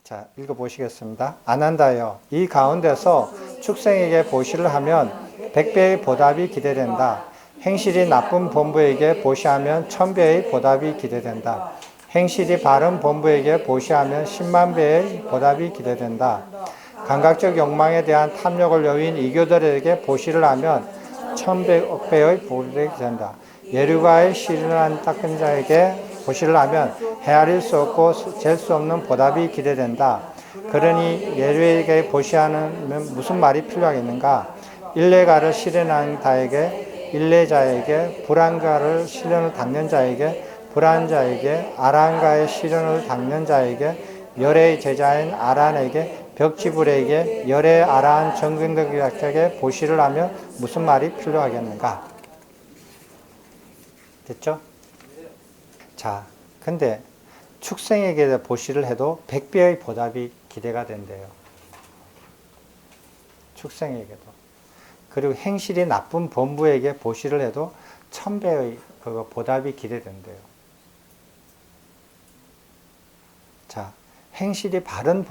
자, 읽어보시겠습니다. 안 한다요. 이 가운데서 축생에게 보시를 하면 100배의 보답이 기대된다. 행실이 나쁜 본부에게 보시하면 1000배의 보답이 기대된다. 행실이 바른 본부에게 보시하면 10만 배의 보답이 기대된다. 감각적 욕망에 대한 탐욕을 여인 이교들에게 보시를 하면 1000억 배의 보답이 기대된다. 예류가의 시련한 닦은 자에게 보시를 하면 헤아릴 수 없고 잴 수 없는 보답이 기대된다. 그러니 예류에게 보시하는 무슨 말이 필요하겠는가? 일레가를 실현한 자에게 일레자에게 불안가를 시련을 닦는 자에게 불안자에게 아란가의 시련을 닦는 자에게 열의 제자인 아란에게 벽지불에게 열의 아란 정근덕학자에게 보시를 하면 무슨 말이 필요하겠는가? 됐죠? 자, 근데 축생에게 보시를 해도 100배의 보답이 기대가 된대요. 축생에게도. 그리고 행실이 나쁜 본부에게 보시를 해도 1000배의 그거 보답이 기대된대요. 자, 행실이 바른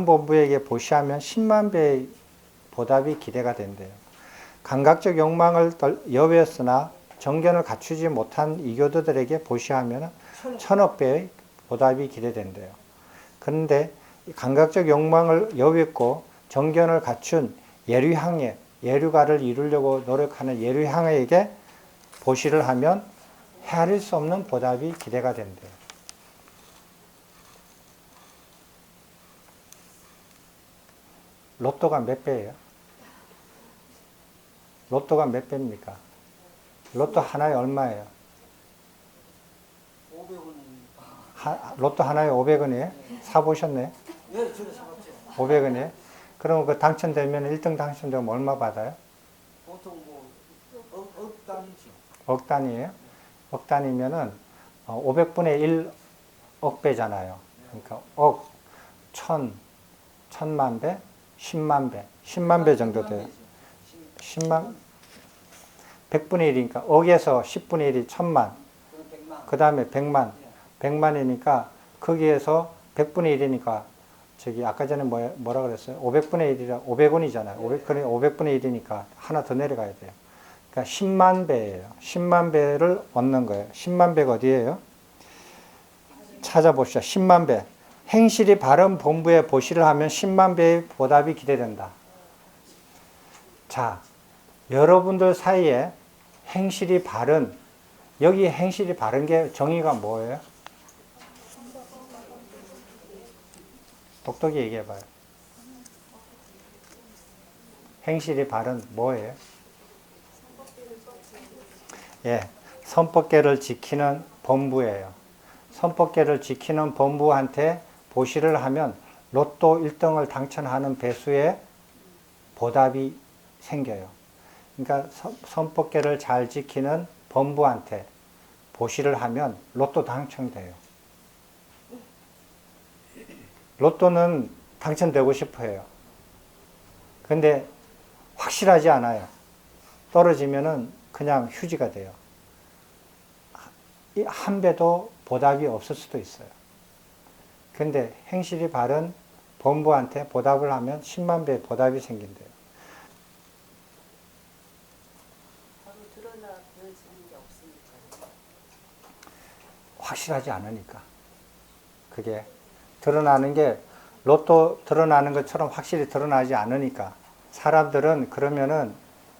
본부에게 보시하면 10만 배의 보답이 기대가 된대요. 감각적 욕망을 여외었으나 정견을 갖추지 못한 이교도들에게 보시하면 1000억 배의 보답이 기대된대요. 그런데 감각적 욕망을 여외했고 정견을 갖춘 예류향에, 예류가를 이루려고 노력하는 예류향에게 보시를 하면 헤아릴 수 없는 보답이 기대가 된대요. 로또가 몇 배예요? 로또가 몇 배입니까? 로또 하나에 얼마예요? 500원. 로또 하나에 500원이에요? 사보셨네? 네, 저도 사봤죠. 500원이에요? 그럼 그 당첨되면 1등 당첨되면 얼마 받아요? 보통 뭐, 억 단위죠. 억 단위예요? 억 단위면은 500분의 1억 배잖아요. 그러니까 억, 천, 천만 배, 10만 배, 10만 배 정도 돼요. 10만, 100분의 1이니까 억에서 10분의 1이 천만, 그 다음에 100만, 100만이니까 거기에서 100분의 1이니까 저기 아까 전에 뭐라 그랬어요? 500분의 1이라 500원이잖아요. 500분의 1이니까 하나 더 내려가야 돼요. 그러니까 10만 배예요. 10만 배를 얻는 거예요. 10만 배가 어디예요? 찾아보시죠. 10만 배. 행실이 바른 본부에 보시를 하면 10만 배의 보답이 기대된다. 자, 여러분들 사이에 행실이 바른, 여기 행실이 바른 게 정의가 뭐예요? 똑똑히 얘기해봐요. 행실이 바른 뭐예요? 예, 선법계를 지키는 본부예요. 선법계를 지키는 본부한테 보시를 하면 로또 1등을 당첨하는 배수의 보답이 생겨요. 그러니까 선법계를 잘 지키는 본부한테 보시를 하면 로또 당첨돼요. 로또는 당첨되고 싶어 해요. 근데 확실하지 않아요. 떨어지면은 그냥 휴지가 돼요. 한 배도 보답이 없을 수도 있어요. 근데 행실이 바른 본부한테 보답을 하면 10만 배의 보답이 생긴대요. 바로 드러나 보여지는 게 없으니까. 확실하지 않으니까. 그게 드러나는 게 로또 드러나는 것처럼 확실히 드러나지 않으니까 사람들은 그러면은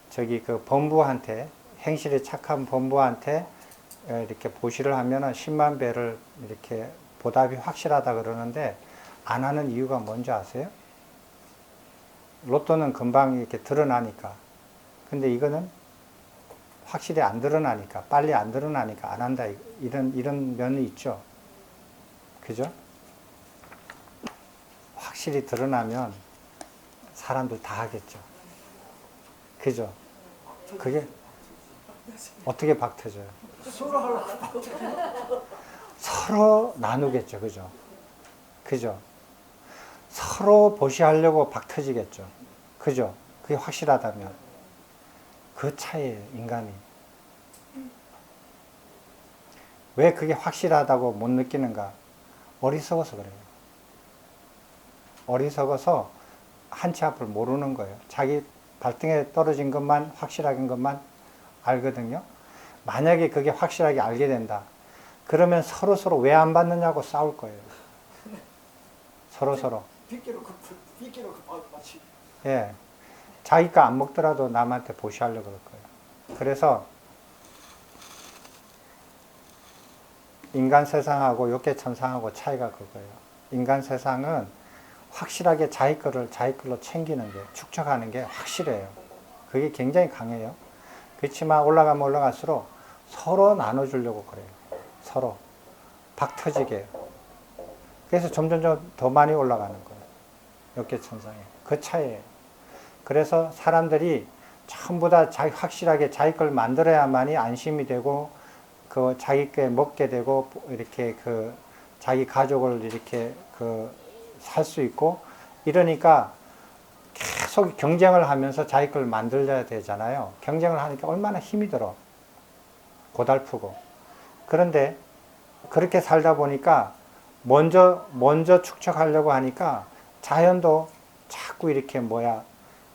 저기 그 본부한테 행실이 착한 본부한테 이렇게 보시를 하면은 10만 배를 이렇게 보답이 확실하다 그러는데 안 하는 이유가 뭔지 아세요? 로또는 금방 이렇게 드러나니까. 근데 이거는 확실히 안 드러나니까, 빨리 안 드러나니까 안 한다. 이런 면이 있죠. 그죠? 확실히 드러나면 사람들 다 하겠죠. 그죠? 그게 어떻게 박터져요? 서로 나누겠죠. 그죠? 그죠? 서로 보시하려고 박터지겠죠. 그죠? 그게 확실하다면. 그 차이에요, 인간이. 왜 그게 확실하다고 못 느끼는가? 어리석어서 그래요. 어리석어서 한치 앞을 모르는 거예요. 자기 발등에 떨어진 것만, 확실한 것만 알거든요. 만약에 그게 확실하게 알게 된다. 그러면 서로 왜 안 받느냐고 싸울 거예요. 서로. 빗기로 마치. 예. 자기가 안 먹더라도 남한테 보시하려고 그럴 거예요. 그래서 인간 세상하고 욕계천상하고 차이가 그거예요. 인간 세상은 확실하게 자기 걸로 챙기는 게, 축적하는 게 확실해요. 그게 굉장히 강해요. 그렇지만 올라가면 올라갈수록 서로 나눠주려고 그래요. 서로. 박 터지게. 그래서 점점 더 많이 올라가는 거예요. 욕계천상에. 그 차이예요. 그래서 사람들이 전부 다 확실하게 자기 걸 만들어야만이 안심이 되고, 그 자기 게 먹게 되고, 이렇게 자기 가족을 이렇게 살 수 있고, 이러니까 계속 경쟁을 하면서 자기 걸 만들어야 되잖아요. 경쟁을 하니까 얼마나 힘이 들어. 고달프고. 그런데 그렇게 살다 보니까 먼저 축적하려고 하니까 자연도 자꾸 이렇게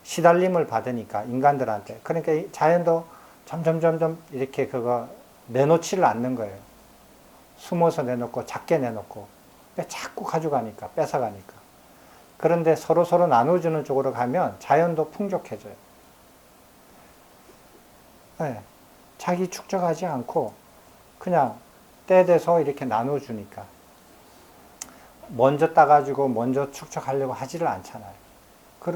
시달림을 받으니까, 인간들한테. 그러니까 자연도 점점 이렇게 내놓지를 않는 거예요. 숨어서 내놓고, 작게 내놓고, 자꾸 가져가니까, 뺏어가니까. 그런데 서로 나눠주는 쪽으로 가면 자연도 풍족해져요. 네. 자기 축적하지 않고, 그냥 때 돼서 이렇게 나눠주니까. 먼저 따가지고 먼저 축적하려고 하지를 않잖아요.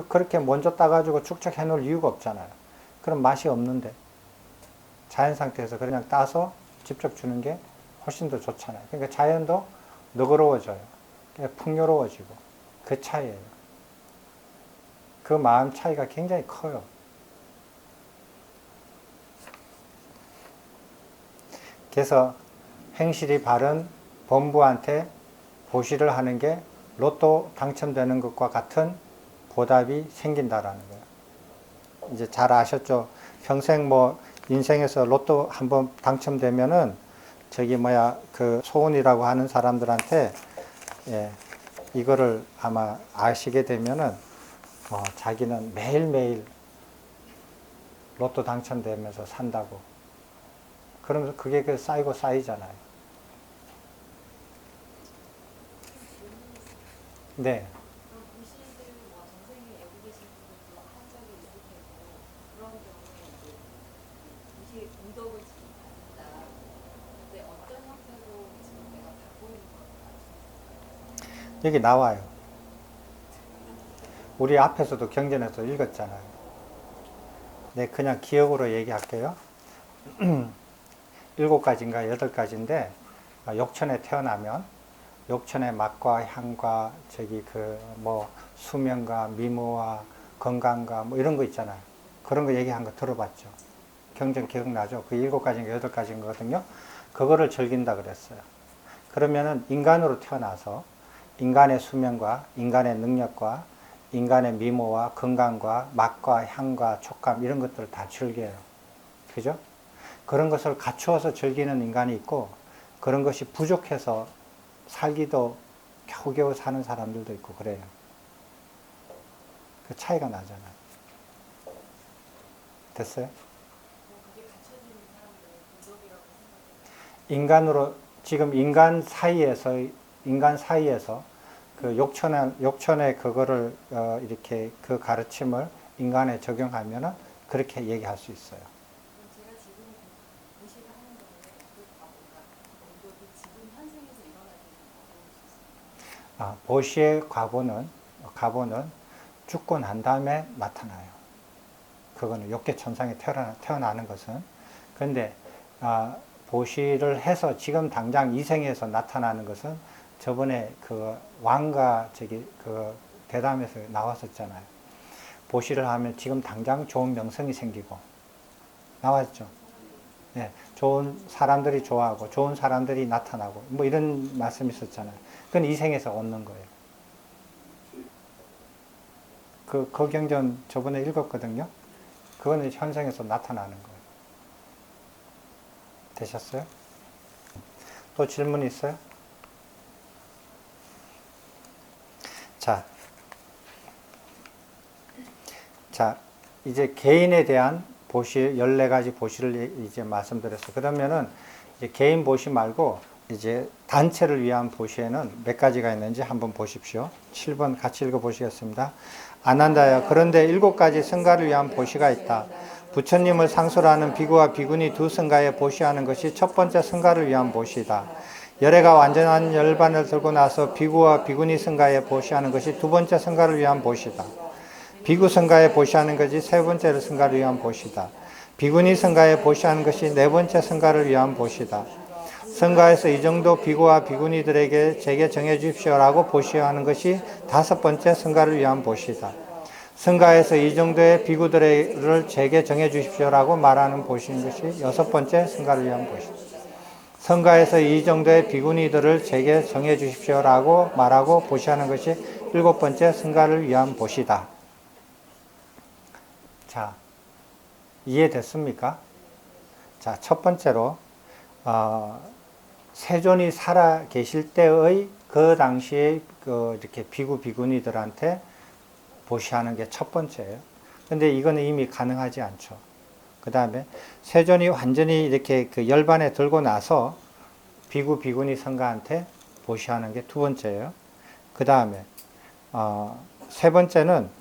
그렇게 먼저 따가지고 축적해 놓을 이유가 없잖아요. 그럼 맛이 없는데. 자연 상태에서 그냥 따서 직접 주는 게 훨씬 더 좋잖아요. 그러니까 자연도 너그러워져요. 풍요로워지고. 그 차이예요. 그 마음 차이가 굉장히 커요. 그래서 행실이 바른 범부한테 보시를 하는 게 로또 당첨되는 것과 같은 보답이 생긴다라는 거예요. 이제 잘 아셨죠? 평생 인생에서 로또 한번 당첨되면은 소원이라고 하는 사람들한테, 예, 이거를 아마 아시게 되면은, 자기는 매일매일 로또 당첨되면서 산다고. 그러면서 그게 쌓이고 쌓이잖아요. 네. 여기 나와요. 우리 앞에서도 경전에서 읽었잖아요. 네, 그냥 기억으로 얘기할게요. 7가지인가 8가지인데, 욕천에 태어나면 욕천의 맛과 향과 수명과 미모와 건강과 이런 거 있잖아요. 그런 거 얘기한 거 들어봤죠. 경전 기억나죠? 그 7가지인가 8가지거든요. 그거를 즐긴다 그랬어요. 그러면은 인간으로 태어나서 인간의 수명과 인간의 능력과 인간의 미모와 건강과 맛과 향과 촉감 이런 것들을 다 즐겨요. 그죠? 그런 것을 갖추어서 즐기는 인간이 있고, 그런 것이 부족해서 살기도 겨우겨우 사는 사람들도 있고 그래요. 그 차이가 나잖아요. 됐어요? 지금 인간 사이에서 그 욕천의 그거를 이렇게 그 가르침을 인간에 적용하면은 그렇게 얘기할 수 있어요. 제가 지금 무시를 하는 거는 그 과거가 지금 현생에서 일어나는 과거일 수 있습니다. 보시의 과보는 죽고 난 다음에 나타나요. 그거는 욕계천상에 태어나는 것은. 그런데 보시를 해서 지금 당장 이 생에서 나타나는 것은 저번에 그 왕가 대담에서 나왔었잖아요. 보시를 하면 지금 당장 좋은 명성이 생기고 나왔죠. 네, 좋은 사람들이 좋아하고 좋은 사람들이 나타나고 이런 말씀이 있었잖아요. 그건 이 생에서 얻는 거예요. 그 경전 저번에 읽었거든요. 그거는 현생에서 나타나는 거예요. 되셨어요? 또 질문 있어요? 자, 자, 이제 개인에 대한 보시, 14가지 보시를 이제 말씀드렸어요. 그러면은 이제 개인 보시 말고 이제 단체를 위한 보시에는 몇 가지가 있는지 한번 보십시오. 7번 같이 읽어 보시겠습니다. 아난다야, 그런데 7가지 성가를 위한 보시가 있다. 부처님을 상소로 하는 비구와 비구니 두 성가에 보시하는 것이 첫 번째 성가를 위한 보시다. 열애가 완전한 열반을 들고 나서 비구와 비구니 성가에 보시하는 것이 두 번째 성가를 위한 보시다. 비구 성가에 보시하는 것이 세 번째 성가를 위한 보시다. 비구니 성가에 보시하는 것이 네 번째 성가를 위한 보시다. 성가에서 이 정도 비구와 비구니들에게 제게 정해 주십시오라고 보시하는 것이 다섯 번째 성가를 위한 보시다. 성가에서 이 정도의 비구들을 제게 정해 주십시오라고 말하는 보시는 것이 여섯 번째 성가를 위한 보시다. 성가에서 이 정도의 비구니들을 제게 정해 주십시오라고 말하고 보시하는 것이 일곱 번째 성가를 위한 보시다. 자, 이해됐습니까? 자, 첫 번째로 세존이 살아 계실 때의 그 당시에 이렇게 비구 비구니들한테 보시하는 게 첫 번째예요. 근데 이거는 이미 가능하지 않죠. 그 다음에 세존이 완전히 이렇게 그 열반에 들고 나서 비구 비구니 성가한테 보시하는 게 두 번째예요. 그 다음에 세 번째는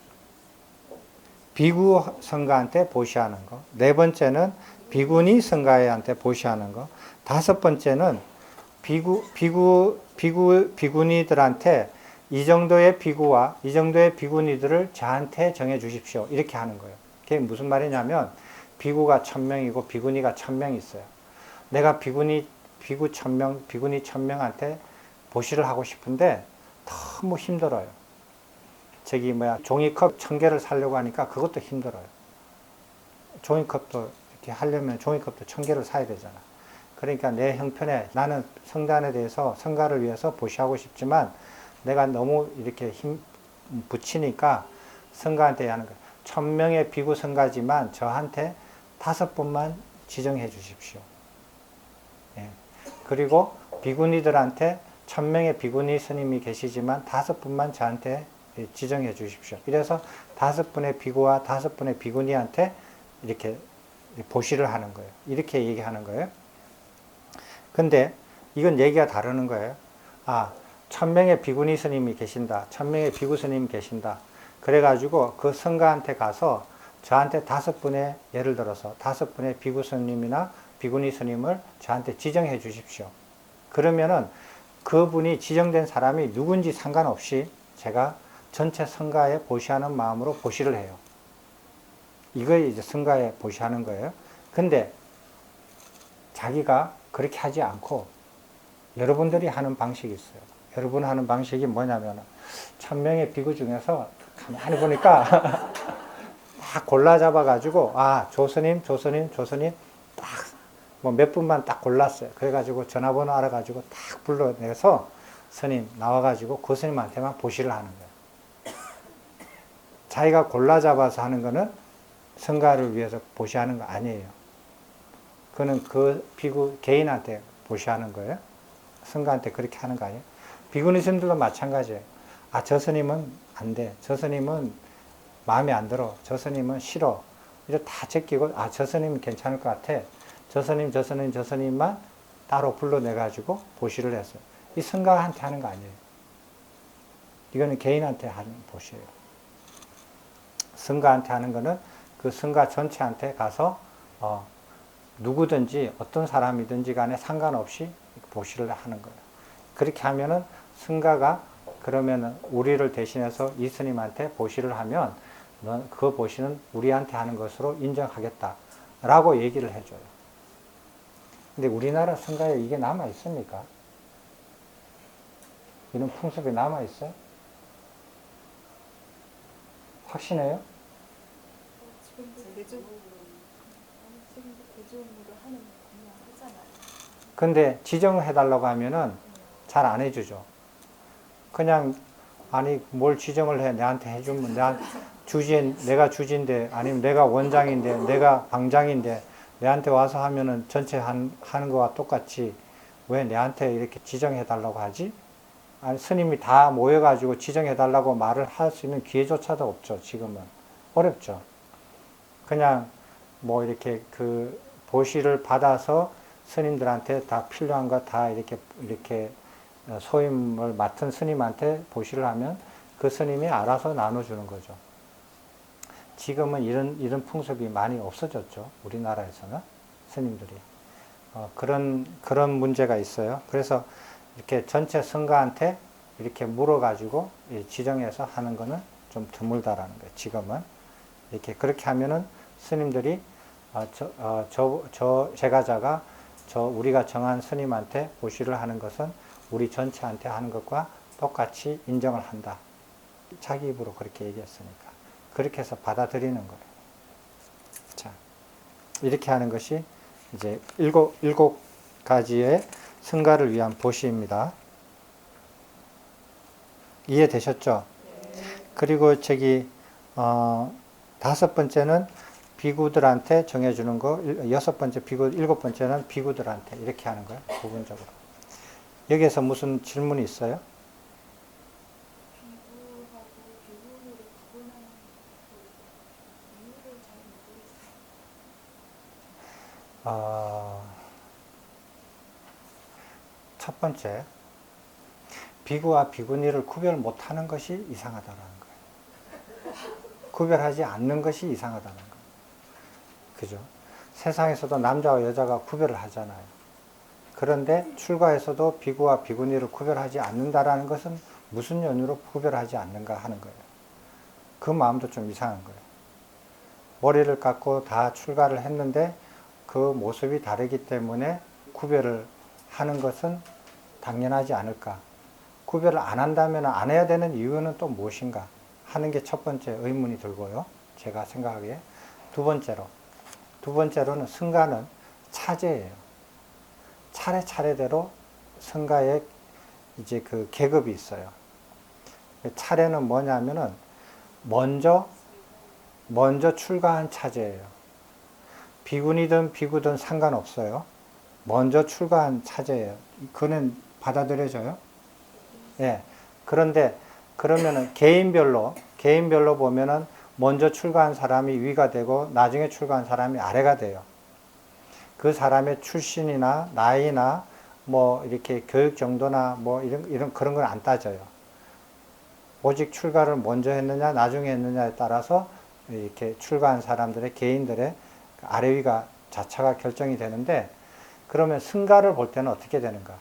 비구 성가한테 보시하는 거. 네 번째는 비구니 성가한테 보시하는 거. 다섯 번째는 비구니들한테 이 정도의 비구와 이 정도의 비구니들을 저한테 정해 주십시오. 이렇게 하는 거예요. 그게 무슨 말이냐면 비구가 1000명이고 비구니가 1000명 있어요. 내가 비구니 1000명한테 보시를 하고 싶은데 너무 힘들어요. 종이컵 1000개를 사려고 하니까 그것도 힘들어요. 종이컵도 이렇게 하려면 종이컵도 1000개를 사야 되잖아. 그러니까 내 형편에 나는 성단에 대해서 성가를 위해서 보시하고 싶지만 내가 너무 이렇게 힘 붙이니까 성가한테 하는 거예요. 1000명의 비구 성가지만 저한테 5분만 지정해 주십시오. 예. 그리고 비구니들한테 1000명의 비구니 스님이 계시지만 5분만 저한테 지정해 주십시오. 이래서 5분의 비구와 5분의 비구니한테 이렇게 보시를 하는 거예요. 이렇게 얘기하는 거예요. 근데 이건 얘기가 다르는 거예요. 1000명의 비구니 스님이 계신다. 1000명의 비구 스님이 계신다. 그래가지고 그 성가한테 가서 저한테 5분의, 예를 들어서 5분의 비구 스님이나 비구니 스님을 저한테 지정해 주십시오. 그러면은 그분이 지정된 사람이 누군지 상관없이 제가 전체 성가에 보시하는 마음으로 보시를 해요. 이거에 이제 성가에 보시하는 거예요. 근데 자기가 그렇게 하지 않고 여러분들이 하는 방식이 있어요. 여러분 하는 방식이 뭐냐면 1000명의 비구 중에서 가만히 보니까 딱 골라 잡아가지고 조스님 딱 뭐 몇 분만 딱 골랐어요. 그래가지고 전화번호 알아가지고 딱 불러내서 스님 나와가지고 그 스님한테만 보시를 하는 거예요. 자기가 골라 잡아서 하는 거는 성가를 위해서 보시하는 거 아니에요. 그는 그 비구 개인한테 보시하는 거예요. 성가한테 그렇게 하는 거 아니에요. 비구니 스님들도 마찬가지예요. 저 스님은 안 돼. 저 스님은 마음에 안 들어. 저 스님은 싫어. 이제 다 제끼고 저 스님은 괜찮을 것 같아. 저 스님만 따로 불러내가지고 보시를 했어요. 이 성가한테 하는 거 아니에요. 이거는 개인한테 하는 보시예요. 성가한테 하는 거는 그 성가 전체한테 가서 누구든지 어떤 사람이든지 간에 상관없이 보시를 하는 거예요. 그렇게 하면은 성가가 그러면은 우리를 대신해서 이 스님한테 보시를 하면 그 보시는 우리한테 하는 것으로 인정하겠다라고 얘기를 해줘요. 근데 우리나라 성가에 이게 남아 있습니까? 이런 풍습이 남아 있어요? 확신해요? 지금도 대중으로 하는 공연 하잖아요. 근데 지정해달라고 하면은 잘 안 해주죠. 그냥 뭘 지정을 해 내한테 해주면 내가 주지인데 아니면 내가 원장인데 내가 방장인데 내한테 와서 하면은 전체 하는 거와 똑같이 왜 내한테 이렇게 지정해달라고 하지? 스님이 다 모여가지고 지정해달라고 말을 할 수 있는 기회조차도 없죠. 지금은 어렵죠. 그냥 뭐 이렇게 그 보시를 받아서 스님들한테 다 필요한 거 다 이렇게 소임을 맡은 스님한테 보시를 하면 그 스님이 알아서 나눠주는 거죠. 지금은 이런 풍습이 많이 없어졌죠. 우리나라에서는 스님들이. 그런 문제가 있어요. 그래서 이렇게 전체 성가한테 이렇게 물어가지고 지정해서 하는 거는 좀 드물다라는 거예요. 지금은. 이렇게 그렇게 하면은 스님들이 제가자가 우리가 정한 스님한테 보시를 하는 것은 우리 전체한테 하는 것과 똑같이 인정을 한다. 자기 입으로 그렇게 얘기했으니까. 그렇게 해서 받아들이는 거예요. 자, 이렇게 하는 것이 이제 일곱 가지의 승가를 위한 보시입니다. 이해되셨죠? 그리고 다섯 번째는 비구들한테 정해주는 거, 여섯 번째 일곱 번째는 비구들한테 이렇게 하는 거예요. 부분적으로. 여기에서 무슨 질문이 있어요? 비구하고 비구니를 구분하는 그 이유를 잘 모르겠어요. 첫 번째, 비구와 비구니를 구별 못하는 것이 이상하다라는 거예요. 구별하지 않는 것이 이상하다는 거예요. 그죠? 세상에서도 남자와 여자가 구별을 하잖아요. 그런데 출가에서도 비구와 비구니를 구별하지 않는다라는 것은 무슨 연유로 구별하지 않는가 하는 거예요. 그 마음도 좀 이상한 거예요. 머리를 깎고 다 출가를 했는데 그 모습이 다르기 때문에 구별을 하는 것은 당연하지 않을까. 구별을 안 한다면 안 해야 되는 이유는 또 무엇인가 하는 게 첫 번째 의문이 들고요. 제가 생각하기에. 두 번째로는 승가는 차제예요. 차례차례대로 승가의 이제 그 계급이 있어요. 차례는 뭐냐면은 먼저 출가한 차제예요. 비구니든 비구든 상관없어요. 먼저 출가한 차제예요. 그는 받아들여져요? 예. 그런데 그러면은 개인별로 보면은 먼저 출가한 사람이 위가 되고 나중에 출가한 사람이 아래가 돼요. 그 사람의 출신이나 나이나 뭐 이렇게 교육 정도나 뭐 이런 그런 건 안 따져요. 오직 출가를 먼저 했느냐 나중에 했느냐에 따라서 이렇게 출가한 사람들의 개인들의 아래 위가 자차가 결정이 되는데, 그러면 승가를 볼 때는 어떻게 되는가?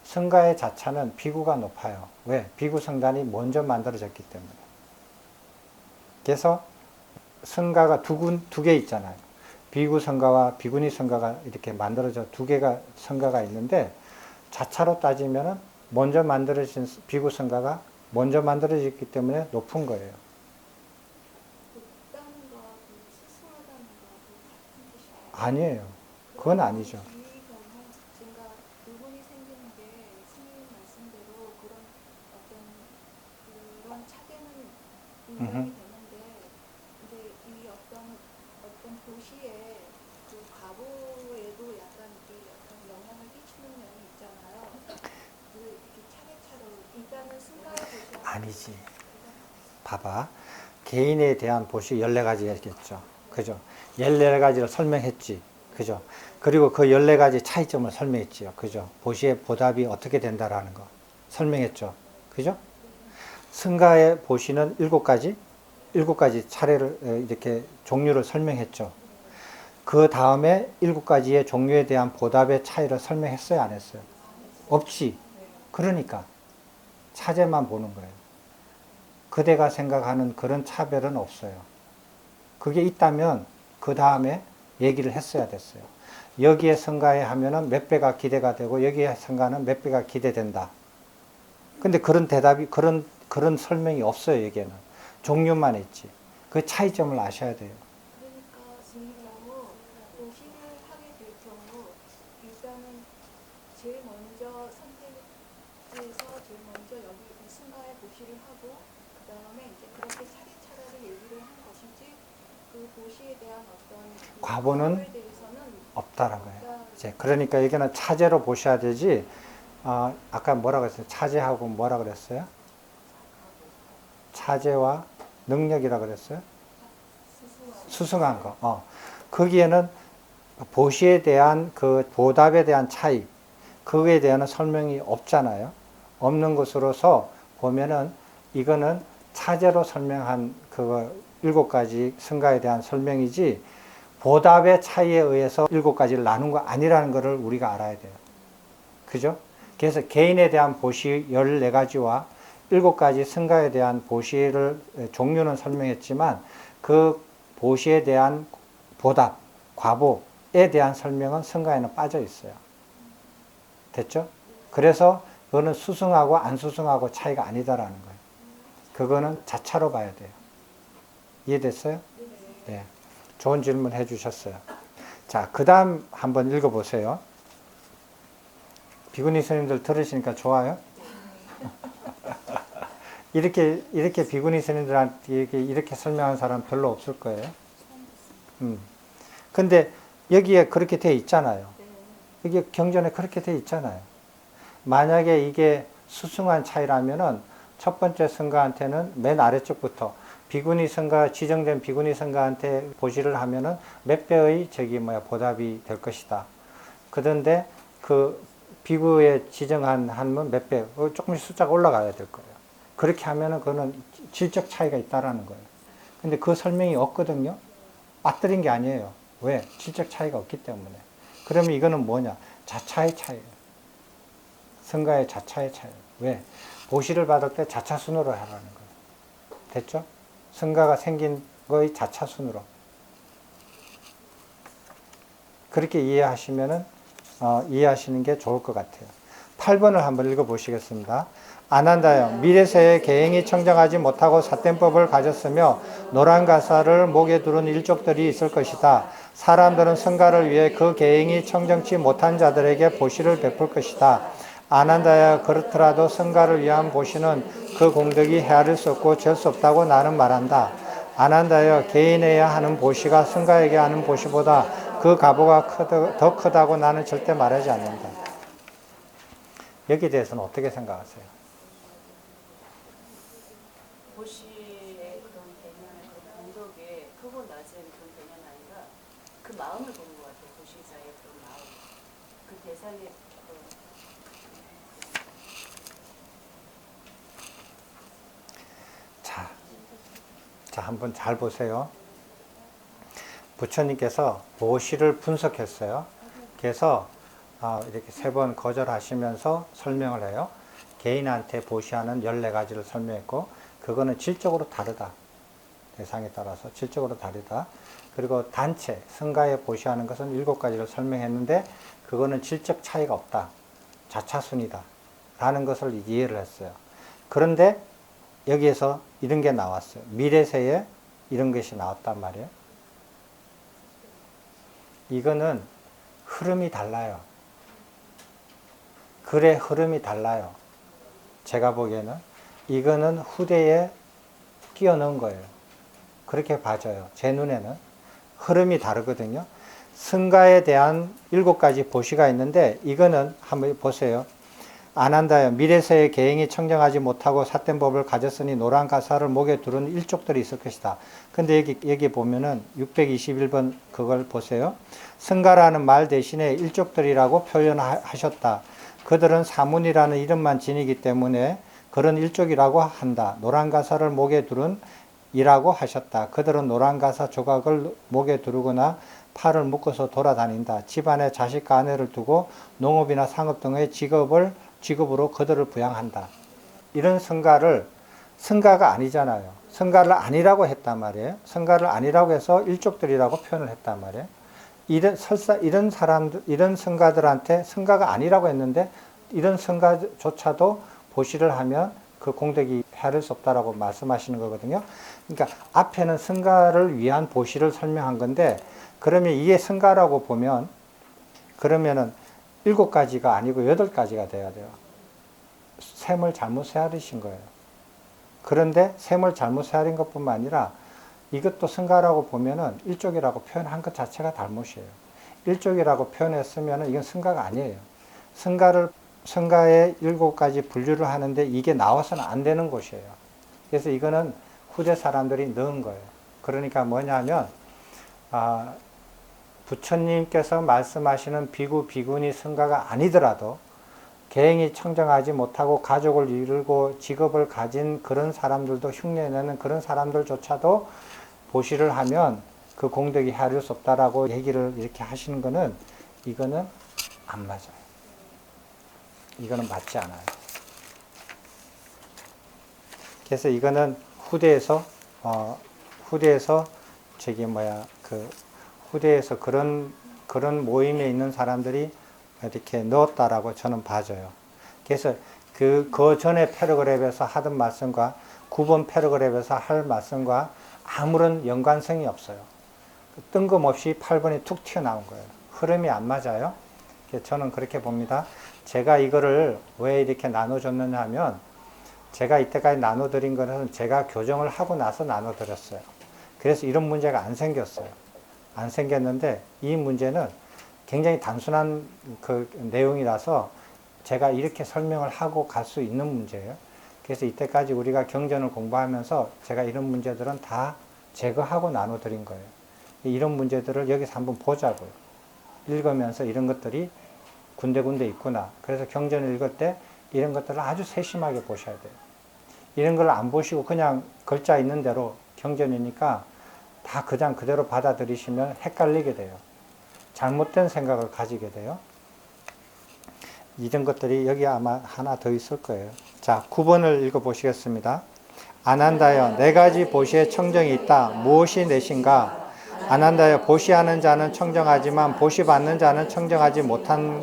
승가의 자차는 비구가 높아요. 왜? 비구 성단이 먼저 만들어졌기 때문에. 그래서 성가가 두 개 있잖아요. 비구 성가와 비구니 성가가 이렇게 만들어져 두 개가 성가가 있는데, 자차로 따지면은 먼저 만들어진 비구 성가가 먼저 만들어졌기 때문에 높은 거예요. 높다는 거하고 스스하다는 거하고 같은 뜻이에요. 아니에요. 그건 아니죠. 이 경우 제가 의문이 생기는 게 스님 말씀대로 그런 차대는 인정이 되는데, 근데 이 어떤 도시에 그 과거에도 약간 영향을 끼치는 면이 있잖아요. 이렇게 차례차례 일단은 승가의 도시 아니지. 봐봐. 개인에 대한 보시 14가지였겠죠. 그죠? 14가지를 설명했지. 그죠? 그리고 그 14가지 차이점을 설명했지요. 그죠? 보시의 보답이 어떻게 된다라는 거 설명했죠. 그죠? 승가의 보시는 7가지 차례를 이렇게 종류를 설명했죠. 그 다음에 7가지의 종류에 대한 보답의 차이를 설명했어요, 안 했어요? 없지. 그러니까 차제만 보는 거예요. 그대가 생각하는 그런 차별은 없어요. 그게 있다면 그 다음에 얘기를 했어야 됐어요. 여기에 성가에 하면은 몇 배가 기대가 되고 여기에 성가는 몇 배가 기대된다. 근데 그런 대답이 그런 설명이 없어요. 여기에는 종류만 있지. 그 차이점을 아셔야 돼요. 그러니까 이 경우 도시를 하게 될 경우 일단은 제일 먼저 선택지에서 제일 먼저 여기 이 승가의 고시를 하고, 그 다음에 이제 그렇게 차례차례를 얘기를 한 것이지, 그 고시에 대한 어떤 과보는 과거에 대해서는 없다라고 해요. 이제 그러니까 여기는 차제로 보셔야 되지. 아까 뭐라 그랬어요? 차제하고 뭐라 그랬어요? 차제와 능력이라 그랬어요? 수승한 거. 거기에는 보시에 대한 그 보답에 대한 차이, 그거에 대한 설명이 없잖아요. 없는 것으로서 보면은 이거는 차제로 설명한 그 7가지 승가에 대한 설명이지 보답의 차이에 의해서 7가지를 나눈 거 아니라는 것을 우리가 알아야 돼요. 그죠? 그래서 개인에 대한 보시 14가지와 7가지 승가에 대한 보시를 종류는 설명했지만 그 보시에 대한 보답, 과보에 대한 설명은 승가에는 빠져 있어요. 됐죠? 그래서 그거는 수승하고 안 수승하고 차이가 아니다라는 거예요. 그거는 자차로 봐야 돼요. 이해됐어요? 네. 좋은 질문 해주셨어요. 자, 그 다음 한번 읽어보세요. 비구니 스님들 들으시니까 좋아요? 이렇게 비구니 스님들한테 이렇게 설명한 사람 별로 없을 거예요. 근데 여기에 그렇게 돼 있잖아요. 여기 경전에 그렇게 돼 있잖아요. 만약에 이게 수승한 차이라면은 첫 번째 승가한테는 맨 아래쪽부터 비구니 승가, 지정된 비구니 승가한테 보시를 하면은 몇 배의 보답이 될 것이다. 그런데 그 비구에 지정한 한문 몇 배, 조금씩 숫자가 올라가야 될 거예요. 그렇게 하면은 그거는 질적 차이가 있다라는 거예요. 근데 그 설명이 없거든요. 빠뜨린 게 아니에요. 왜? 질적 차이가 없기 때문에. 그러면 이거는 뭐냐? 자차의 차이예요. 승가의 자차의 차이예요. 왜? 보시를 받을 때 자차순으로 하라는 거예요. 됐죠? 승가가 생긴 거의 자차순으로. 그렇게 이해하시는 게 좋을 것 같아요. 8번을 한번 읽어보시겠습니다. 아난다여, 미래세에 계행이 청정하지 못하고 삿된법을 가졌으며 노란 가사를 목에 두른 일족들이 있을 것이다. 사람들은 승가를 위해 그 계행이 청정치 못한 자들에게 보시를 베풀 것이다. 아난다여, 그렇더라도 승가를 위한 보시는 그 공덕이 헤아릴 수 없고 잴 수 없다고 나는 말한다. 아난다여, 개인에야 하는 보시가 승가에게 하는 보시보다 그 가보가 더 크다고 나는 절대 말하지 않는다. 여기에 대해서는 어떻게 생각하세요? 보시의 그런 개념, 그 공덕의 크고 낮은 그런 개념이 아니라 그 마음을 보는 것 같아요. 보시자의 그런 마음, 그 대상의 자, 한번 잘 보세요. 부처님께서 보시를 분석했어요. 그래서 이렇게 3번 거절하시면서 설명을 해요. 개인한테 보시하는 14가지를 설명했고, 그거는 질적으로 다르다. 대상에 따라서 질적으로 다르다. 그리고 단체, 승가에 보시하는 것은 7가지를 설명했는데, 그거는 질적 차이가 없다. 자차순이다. 라는 것을 이해를 했어요. 그런데 여기에서 이런 게 나왔어요. 미래세에 이런 것이 나왔단 말이에요. 이거는 흐름이 달라요. 글의 흐름이 달라요. 제가 보기에는 이거는 후대에 끼워 넣은 거예요. 그렇게 봐져요. 제 눈에는 흐름이 다르거든요. 승가에 대한 7가지 보시가 있는데 이거는 한번 보세요. 아난다여, 미래세의 계행이 청정하지 못하고 삿된 법을 가졌으니 노란 가사를 목에 두른 일족들이 있을 것이다. 근데 여기 보면은 621번 그걸 보세요. 승가라는 말 대신에 일족들이라고 표현하셨다. 그들은 사문이라는 이름만 지니기 때문에 그런 일족이라고 한다. 노란 가사를 목에 두른 이라고 하셨다. 그들은 노란 가사 조각을 목에 두르거나 팔을 묶어서 돌아다닌다. 집안에 자식과 아내를 두고 농업이나 상업 등의 직업으로 그들을 부양한다. 이런 승가가 아니잖아요. 승가를 아니라고 했단 말이에요. 승가를 아니라고 해서 일족들이라고 표현을 했단 말이에요. 이런 사람들, 이런 승가들한테 승가가 아니라고 했는데 이런 승가조차도 보시를 하면 그 공덕이 헤아릴 수 없다라고 말씀하시는 거거든요. 그러니까 앞에는 승가를 위한 보시를 설명한 건데 그러면 이게 승가라고 보면 그러면은 7가지가 아니고 8가지가 돼야 돼요. 셈을 잘못 헤아리신 거예요. 그런데 셈을 잘못 헤아린 것뿐만 아니라 이것도 승가라고 보면은 일족이라고 표현한 것 자체가 잘못이에요. 일족이라고 표현했으면 이건 승가가 아니에요. 승가의 7가지 분류를 하는데 이게 나와서는 안 되는 곳이에요. 그래서 이거는 후대 사람들이 넣은 거예요. 그러니까 뭐냐면 부처님께서 말씀하시는 비구, 비구니, 승가가 아니더라도 개인이 청정하지 못하고 가족을 이루고 직업을 가진 그런 사람들도 흉내내는 그런 사람들조차도 보시를 하면 그 공덕이 헤아릴 수 없다라고 얘기를 이렇게 하시는 거는 이거는 안 맞아요. 이거는 맞지 않아요. 그래서 이거는 후대에서 후대에서 그런 모임에 있는 사람들이 이렇게 넣었다라고 저는 봐줘요. 그래서 그 전에 패러그랩에서 하던 말씀과 9번 패러그랩에서 할 말씀과 아무런 연관성이 없어요. 뜬금없이 8번이 툭 튀어나온 거예요. 흐름이 안 맞아요. 저는 그렇게 봅니다. 제가 이거를 왜 이렇게 나눠줬느냐 하면 제가 이때까지 나눠드린 것은 제가 교정을 하고 나서 나눠드렸어요. 그래서 이런 문제가 안 생겼어요. 안 생겼는데 이 문제는 굉장히 단순한 그 내용이라서 제가 이렇게 설명을 하고 갈 수 있는 문제예요. 그래서 이때까지 우리가 경전을 공부하면서 제가 이런 문제들은 다 제거하고 나눠드린 거예요. 이런 문제들을 여기서 한번 보자고요. 읽으면서 이런 것들이 군데군데 있구나. 그래서 경전을 읽을 때 이런 것들을 아주 세심하게 보셔야 돼요. 이런 걸 안 보시고 그냥 글자 있는 대로 경전이니까 다 그냥 그대로 받아들이시면 헷갈리게 돼요. 잘못된 생각을 가지게 돼요. 이런 것들이 여기 아마 하나 더 있을 거예요. 자, 9번을 읽어보시겠습니다. 아난다여, 네 가지 보시의 청정이 있다. 무엇이 넷인가? 아난다여, 보시하는 자는 청정하지만 보시받는 자는 청정하지 못한.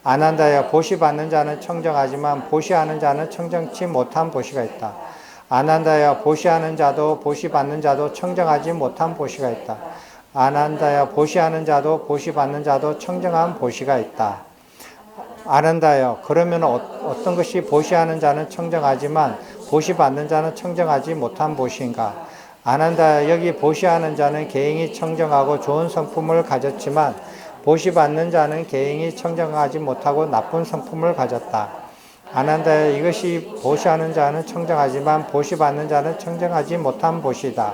아난다여, 보시받는 자는 청정하지만 보시하는 자는 청정치 못한 보시가 있다. 아난다여, 보시하는 자도 보시받는 자도 청정하지 못한 보시가 있다. 아난다여, 보시하는 자도 보시받는 자도 청정한 보시가 있다. 아난다여, 그러면 어떤 것이 보시하는 자는 청정하지만 보시받는 자는 청정하지 못한 보시인가? 아난다여, 여기 보시하는 자는 개인이 청정하고 좋은 성품을 가졌지만 보시받는 자는 개인이 청정하지 못하고 나쁜 성품을 가졌다. 아난다여, 이것이 보시하는 자는 청정하지만 보시받는 자는 청정하지 못한 보시다.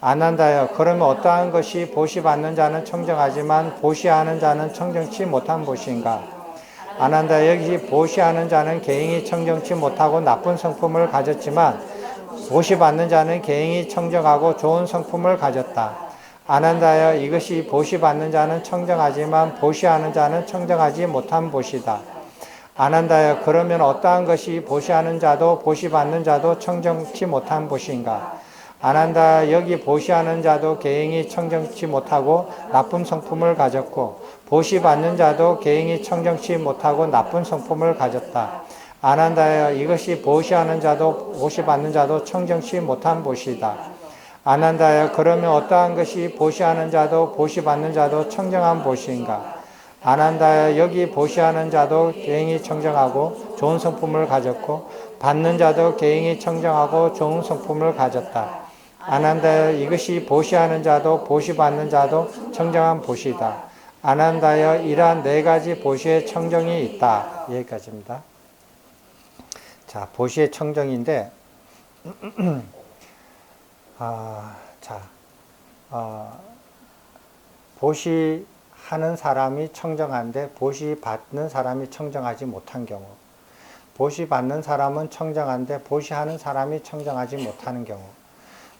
아난다여, 그러면 어떠한 것이 보시받는 자는 청정하지만 보시하는 자는 청정치 못한 보시인가? 아난다여, 여기 보시하는 자는 개인이 청정치 못하고 나쁜 성품을 가졌지만 보시받는 자는 개인이 청정하고 좋은 성품을 가졌다. 아난다여, 이것이 보시받는 자는 청정하지만 보시하는 자는 청정하지 못한 보시다. 아난다여, 그러면 어떠한 것이 보시하는 자도 보시받는 자도 청정치 못한 보시인가? 아난다, 여기 보시하는 자도 개인이 청정치 못하고 나쁜 성품을 가졌고 보시받는 자도 개인이 청정치 못하고 나쁜 성품을 가졌다. 아난다여, 이것이 보시하는 자도 보시받는 자도 청정치 못한 보시다. 아난다여, 그러면 어떠한 것이 보시하는 자도 보시받는 자도 청정한 보시인가? 아난다여, 여기 보시하는 자도 개인이 청정하고 좋은 성품을 가졌고 받는 자도 개인이 청정하고 좋은 성품을 가졌다. 아난다여, 이것이 보시하는 자도 보시받는 자도 청정한 보시다. 아난다여, 이러한 네 가지 보시의 청정이 있다. 여기까지입니다. 자, 보시의 청정인데 보시하는 사람이 청정한데 보시받는 사람이 청정하지 못한 경우, 보시받는 사람은 청정한데 보시하는 사람이 청정하지 못하는 경우,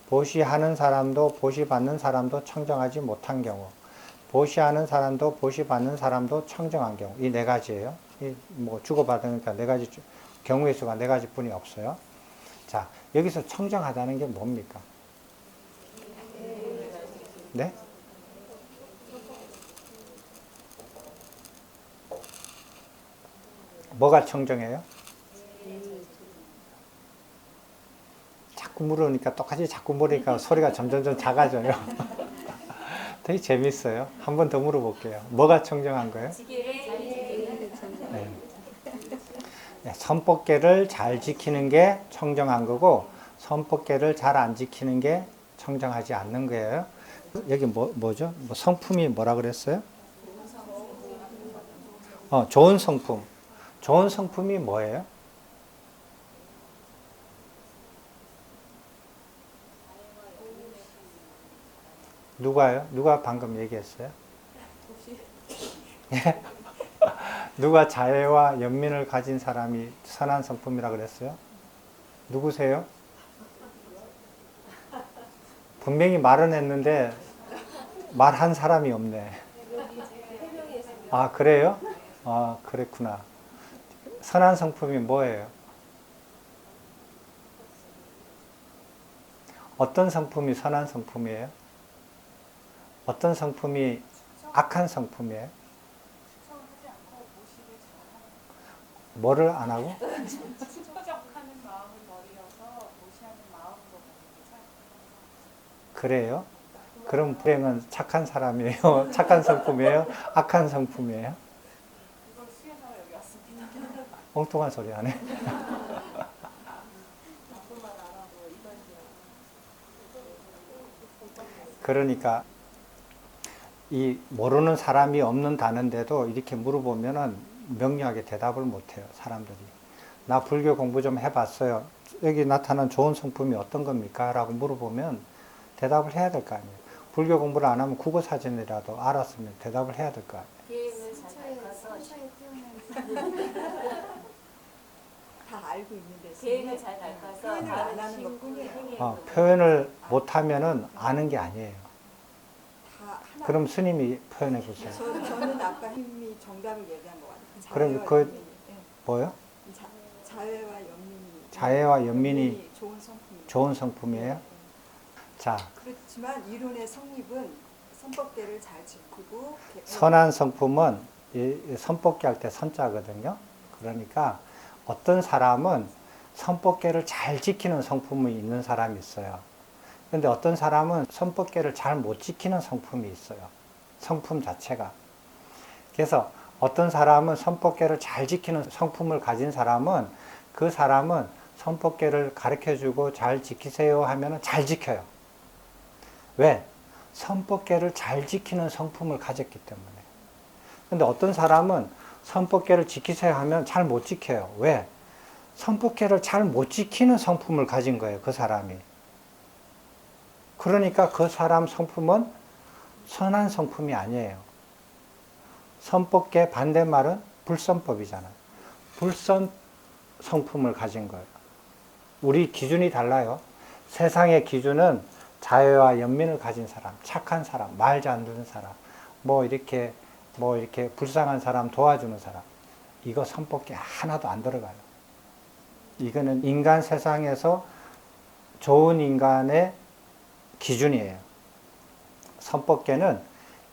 보시하는 사람도 보시받는 사람도 청정하지 못한 경우, 보시하는 사람도 보시받는 사람도 청정한 경우, 이 네 가지예요. 이 뭐 주고받으니까 네 가지 경우의 수가 네 가지뿐이 없어요. 자, 여기서 청정하다는 게 뭡니까? 네? 뭐가 청정해요? 자꾸 물으니까 똑같이 자꾸 물으니까 소리가 점점 작아져요. 되게 재밌어요. 한 번 더 물어볼게요. 뭐가 청정한 거예요? 네. 네, 선법계를 잘 지키는 게 청정한 거고 선법계를 잘 안 지키는 게 청정하지 않는 거예요. 여기 뭐죠? 뭐 성품이 뭐라 그랬어요? 좋은 성품. 좋은 성품이 뭐예요? 누가요? 누가 방금 얘기했어요? 도시 예? 누가 자애와 연민을 가진 사람이 선한 성품이라 그랬어요? 누구세요? 분명히 말은 했는데 말한 사람이 없네. 아, 그래요? 아, 그랬구나. 선한 성품이 뭐예요? 어떤 성품이 선한 성품이에요? 어떤 성품이 악한 성품이에요? 뭐를 안 하고? 축적하는 마음을 버리어서 무시하는 마음으로 가는 그래요? 그럼 불행은 착한 사람이에요? 착한 성품이에요? 악한 성품이에요? 이걸 수행하러 여기 왔습니다. 엉뚱한 소리 하네. 나쁜 말 안 하고 이간질 그러니까 이 모르는 사람이 없는 다는데도 이렇게 물어보면은 명료하게 대답을 못해요, 사람들이. 나 불교 공부 좀 해봤어요. 여기 나타난 좋은 성품이 어떤 겁니까? 라고 물어보면 대답을 해야 될 거 아니에요. 불교 공부를 안 하면 국어 사전이라도 알았으면 대답을 해야 될 거 아니에요. 계획을 잘 닦아서 다 알고 있는데 계획을 잘 닦아서 표현을 안 다른 하는 친구 것뿐이에요. 행위에 표현을 못하면은 아는 게 아니에요. 다 하나. 그럼 스님이 표현해 보세요. 저는 아까 힘이 정답을 얘기한 것 같아요. 그럼 자애와 그- 연민이. 예. 뭐요? 자애와 연민이. 자애와 연민이 좋은 성품이에요. 좋은 성품이에요? 자, 그렇지만 이론의 성립은 선법계를 잘 지키고 선한 성품은 이 선법계 할 때 선자거든요. 그러니까 어떤 사람은 선법계를 잘 지키는 성품이 있는 사람이 있어요. 근데 어떤 사람은 선법계를 잘 못 지키는 성품이 있어요. 성품 자체가. 그래서 어떤 사람은 선법계를 잘 지키는 성품을 가진 사람은 그 사람은 선법계를 가르쳐주고 잘 지키세요 하면 잘 지켜요. 왜? 선법계를 잘 지키는 성품을 가졌기 때문에. 근데 어떤 사람은 선법계를 지키세요 하면 잘 못 지켜요. 왜? 선법계를 잘 못 지키는 성품을 가진 거예요, 그 사람이. 그러니까 그 사람 성품은 선한 성품이 아니에요. 선법계 반대말은 불선법이잖아요. 불선 성품을 가진 거예요. 우리 기준이 달라요. 세상의 기준은 자애와 연민을 가진 사람, 착한 사람, 말 잘 듣는 사람, 뭐 이렇게 불쌍한 사람 도와주는 사람. 이거 선법계 하나도 안 들어가요. 이거는 인간 세상에서 좋은 인간의 기준이에요. 선법계는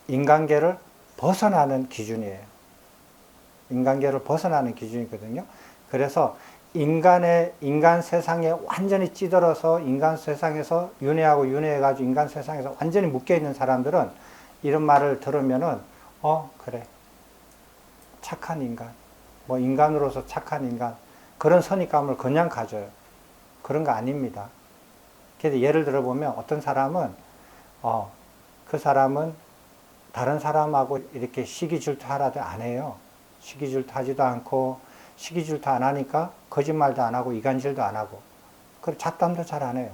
인간계를 벗어나는 기준이에요. 인간계를 벗어나는 기준이거든요. 그래서 인간 세상에 완전히 찌들어서 인간 세상에서 윤회해가지고 인간 세상에서 완전히 묶여있는 사람들은 이런 말을 들으면은, 그래. 착한 인간. 뭐 인간으로서 착한 인간. 그런 선입감을 그냥 가져요. 그런 거 아닙니다. 그래서 예를 들어보면 어떤 사람은, 그 사람은 다른 사람하고 이렇게 시기 질투하라도 안 해요. 시기 질투하지도 않고, 시기 질투 안 하니까 거짓말도 안 하고 이간질도 안 하고 그리고 잡담도 잘 안 해요.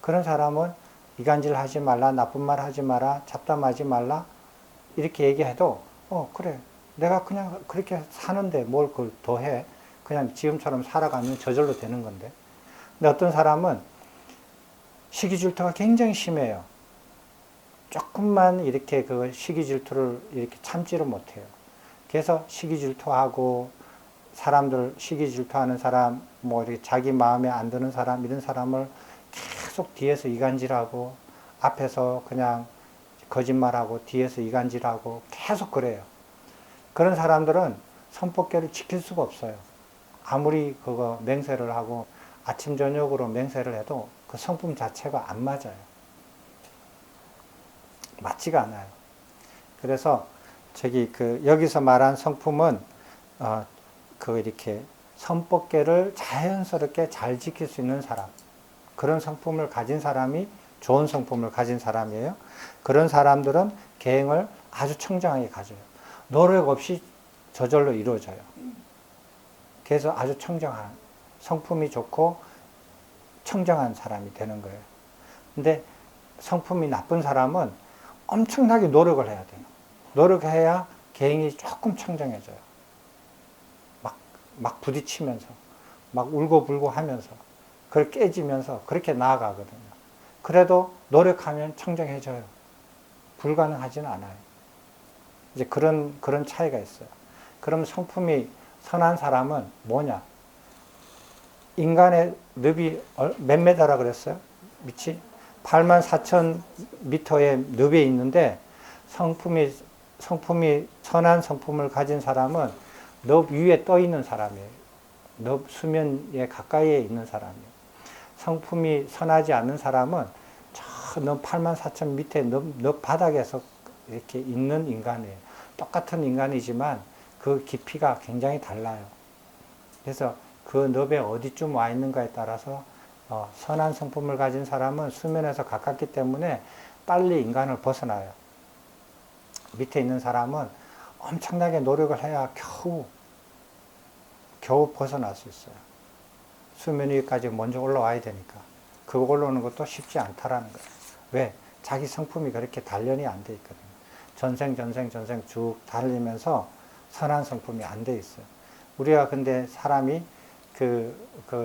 그런 사람은 이간질 하지 말라, 나쁜 말 하지 마라, 잡담하지 말라 이렇게 얘기해도 그래 내가 그냥 그렇게 사는데 뭘 그걸 더 해. 그냥 지금처럼 살아가면 저절로 되는 건데. 근데 어떤 사람은 시기 질투가 굉장히 심해요. 조금만 이렇게 그 시기 질투를 이렇게 참지를 못해요. 그래서 시기 질투하고 사람들 시기 질투하는 사람, 뭐 이렇게 자기 마음에 안 드는 사람 이런 사람을 계속 뒤에서 이간질하고 앞에서 그냥 거짓말하고 뒤에서 이간질하고 계속 그래요. 그런 사람들은 선법계를 지킬 수가 없어요. 아무리 그거 맹세를 하고 아침 저녁으로 맹세를 해도 그 성품 자체가 안 맞아요. 맞지가 않아요. 그래서 여기서 말한 성품은 이렇게 선법계를 자연스럽게 잘 지킬 수 있는 사람, 그런 성품을 가진 사람이 좋은 성품을 가진 사람이에요. 그런 사람들은 계행을 아주 청정하게 가져요. 노력 없이 저절로 이루어져요. 그래서 아주 청정한, 성품이 좋고 청정한 사람이 되는 거예요. 근데 성품이 나쁜 사람은 엄청나게 노력을 해야 돼요. 노력해야 개인이 조금 청정해져요. 막 부딪히면서, 막 울고불고 하면서, 그걸 깨지면서 그렇게 나아가거든요. 그래도 노력하면 청정해져요. 불가능하지는 않아요. 이제 그런 차이가 있어요. 그럼 성품이 선한 사람은 뭐냐? 인간의 늪이 몇 메다라 그랬어요? 밑이? 84,000m의 늪에 있는데 성품이 선한 성품을 가진 사람은 늪 위에 떠 있는 사람이에요. 늪 수면에 가까이에 있는 사람이에요. 성품이 선하지 않는 사람은 저 늪 84,000m 늪 바닥에서 이렇게 있는 인간이에요. 똑같은 인간이지만 그 깊이가 굉장히 달라요. 그래서 그 늪에 어디쯤 와 있는가에 따라서 선한 성품을 가진 사람은 수면에서 가깝기 때문에 빨리 인간을 벗어나요. 밑에 있는 사람은 엄청나게 노력을 해야 겨우 벗어날 수 있어요. 수면 위까지 먼저 올라와야 되니까. 그거 올라오는 것도 쉽지 않다라는 거예요. 왜? 자기 성품이 그렇게 단련이 안 돼 있거든요. 전생 쭉 달리면서 선한 성품이 안 돼 있어요. 우리가 근데 사람이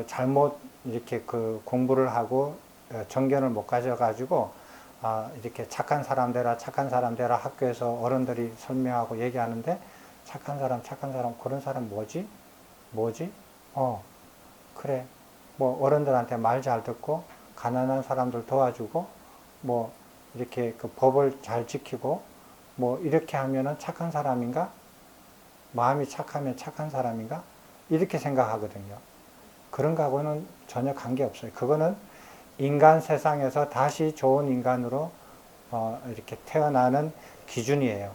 잘못 이렇게 공부를 하고 정견을 못 가져가지고 이렇게 착한 사람 되라 학교에서 어른들이 설명하고 얘기하는데 착한 사람 그런 사람 뭐지? 그래. 뭐 어른들한테 말 잘 듣고 가난한 사람들 도와주고 뭐 이렇게 그 법을 잘 지키고 뭐 이렇게 하면은 착한 사람인가? 마음이 착하면 착한 사람인가? 이렇게 생각하거든요. 그런 거하고는 전혀 관계없어요. 그거는 인간 세상에서 다시 좋은 인간으로 이렇게 태어나는 기준이에요.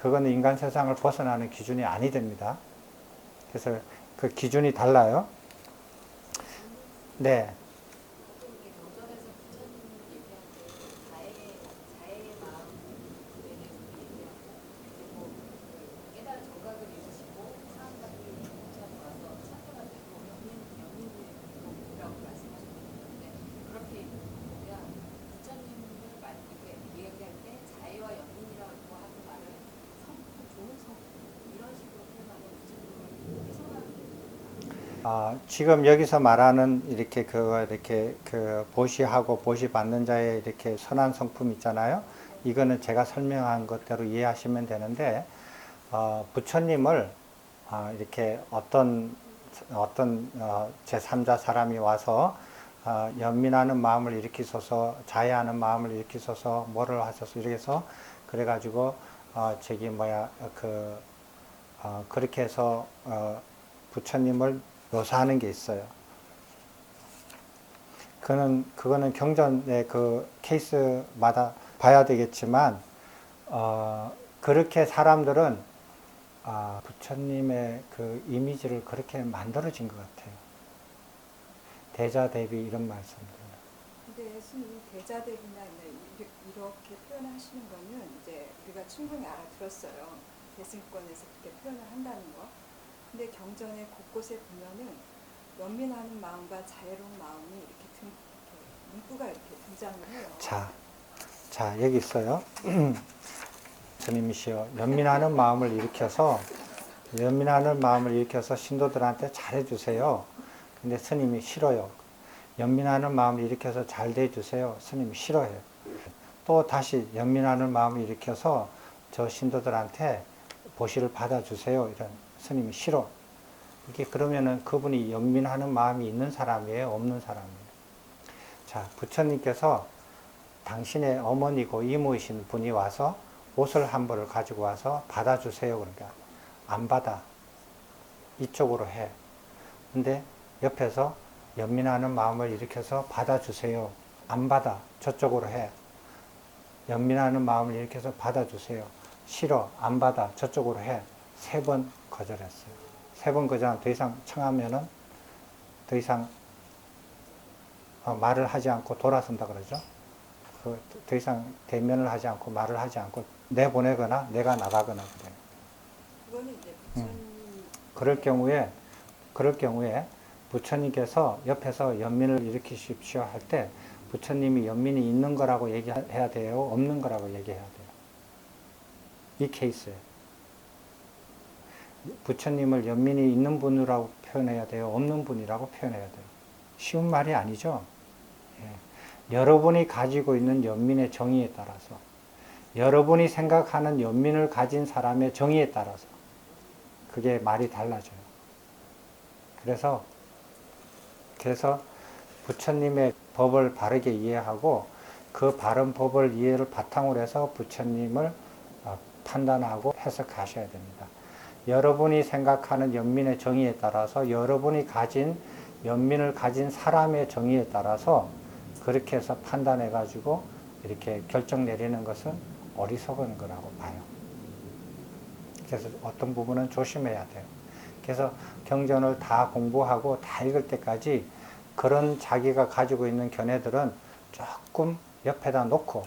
그거는 인간 세상을 벗어나는 기준이 아니 됩니다. 그래서 그 기준이 달라요. 네. 지금 여기서 말하는 이렇게 보시하고 보시받는 자의 이렇게 선한 성품 있잖아요. 이거는 제가 설명한 것대로 이해하시면 되는데, 부처님을 이렇게 어떤 제3자 사람이 와서 연민하는 마음을 일으키소서, 자애하는 마음을 일으키소서, 뭐를 하소서 이렇게 해서 그래가지고 그렇게 해서 부처님을 묘사하는 게 있어요. 그거는 경전의 그 케이스마다 봐야 되겠지만, 그렇게 사람들은, 부처님의 그 이미지를 그렇게 만들어진 것 같아요. 대자대비 이런 말씀들. 근데 예수님 대자대비나 이렇게 표현하시는 거는 이제 우리가 충분히 알아들었어요. 대승권에서 그렇게 표현을 한다는 거. 근데 경전의 곳곳에 보면은 연민하는 마음과 자애로운 마음이 이렇게 문구가 이렇게 등장을 해요. 자, 여기 있어요. 스님이시여, 연민하는 마음을 일으켜서 신도들한테 잘해주세요. 근데 스님이 싫어요. 연민하는 마음을 일으켜서 잘 대해주세요. 스님이 싫어해요. 또 다시 연민하는 마음을 일으켜서 저 신도들한테 보시를 받아주세요. 이런 스님이 싫어. 이게 그러면은 그분이 연민하는 마음이 있는 사람이에요? 없는 사람이에요? 자, 부처님께서 당신의 어머니고 이모이신 분이 와서 옷을 한 벌을 가지고 와서 받아주세요. 그러니까 안 받아. 이쪽으로 해. 근데 옆에서 연민하는 마음을 일으켜서 받아주세요. 안 받아. 저쪽으로 해. 연민하는 마음을 일으켜서 받아주세요. 싫어. 안 받아. 저쪽으로 해. 3번 거절했어요. 3번 거절하면 더 이상 청하면은 더 이상 말을 하지 않고 돌아선다 그러죠. 더 이상 대면을 하지 않고 말을 하지 않고 내보내거나 내가 나가거나 그래요. 그거는 이제 부처님 그럴 경우에 부처님께서 옆에서 연민을 일으키십시오 할 때 부처님이 연민이 있는 거라고 얘기해야 돼요? 없는 거라고 얘기해야 돼요? 이 케이스에. 부처님을 연민이 있는 분이라고 표현해야 돼요? 없는 분이라고 표현해야 돼요? 쉬운 말이 아니죠? 예. 여러분이 가지고 있는 연민의 정의에 따라서, 여러분이 생각하는 연민을 가진 사람의 정의에 따라서 그게 말이 달라져요. 그래서 부처님의 법을 바르게 이해하고 그 바른 법을 이해를 바탕으로 해서 부처님을 판단하고 해석하셔야 됩니다. 여러분이 생각하는 연민의 정의에 따라서 여러분이 가진 연민을 가진 사람의 정의에 따라서 그렇게 해서 판단해 가지고 이렇게 결정 내리는 것은 어리석은 거라고 봐요. 그래서 어떤 부분은 조심해야 돼요. 그래서 경전을 다 공부하고 다 읽을 때까지 그런 자기가 가지고 있는 견해들은 조금 옆에다 놓고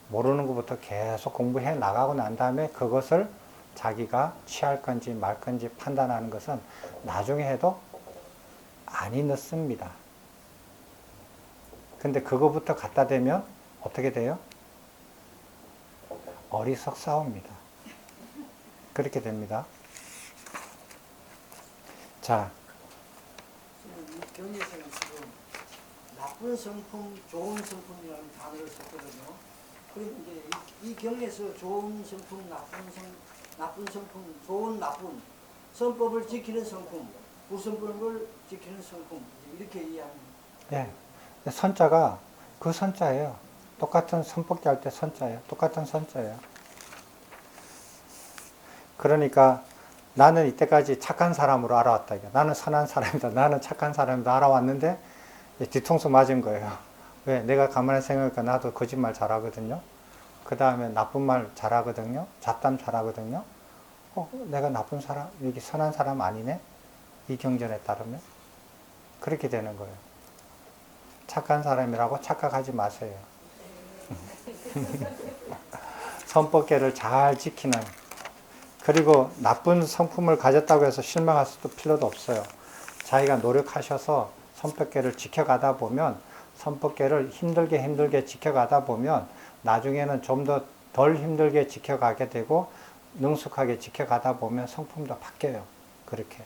모르는 것부터 계속 공부해 나가고 난 다음에 그것을 자기가 취할 건지 말 건지 판단하는 것은 나중에 해도 아니 늦습니다. 근데 그거부터 갖다 대면 어떻게 돼요? 어리석 싸웁니다. 그렇게 됩니다. 자, 이 경에서는 지금 나쁜 성품, 좋은 성품이라는 단어를 썼거든요. 그럼 이제 이 경에서 좋은 성품, 나쁜 성품, 좋은 나쁜 선법을 지키는 성품, 불선법을 지키는 성품 이렇게 이해합니다. 예. 선자가 그 선자예요. 똑같은 선법기 할 때 선자예요. 똑같은 선자예요. 그러니까 나는 이때까지 착한 사람으로 알아왔다. 나는 선한 사람이다. 나는 착한 사람이다. 알아왔는데 뒤통수 맞은 거예요. 왜? 내가 가만히 생각하니까 나도 거짓말 잘하거든요. 그 다음에 나쁜 말 잘하거든요. 잡담 잘하거든요. 내가 나쁜 사람, 여기 선한 사람 아니네? 이 경전에 따르면. 그렇게 되는 거예요. 착한 사람이라고 착각하지 마세요. 선법계를 잘 지키는, 그리고 나쁜 성품을 가졌다고 해서 실망할 수도 필요도 없어요. 자기가 노력하셔서 선법계를 지켜가다 보면, 선법계를 힘들게 지켜가다 보면 나중에는 좀 더 덜 힘들게 지켜가게 되고 능숙하게 지켜가다 보면 성품도 바뀌어요. 그렇게.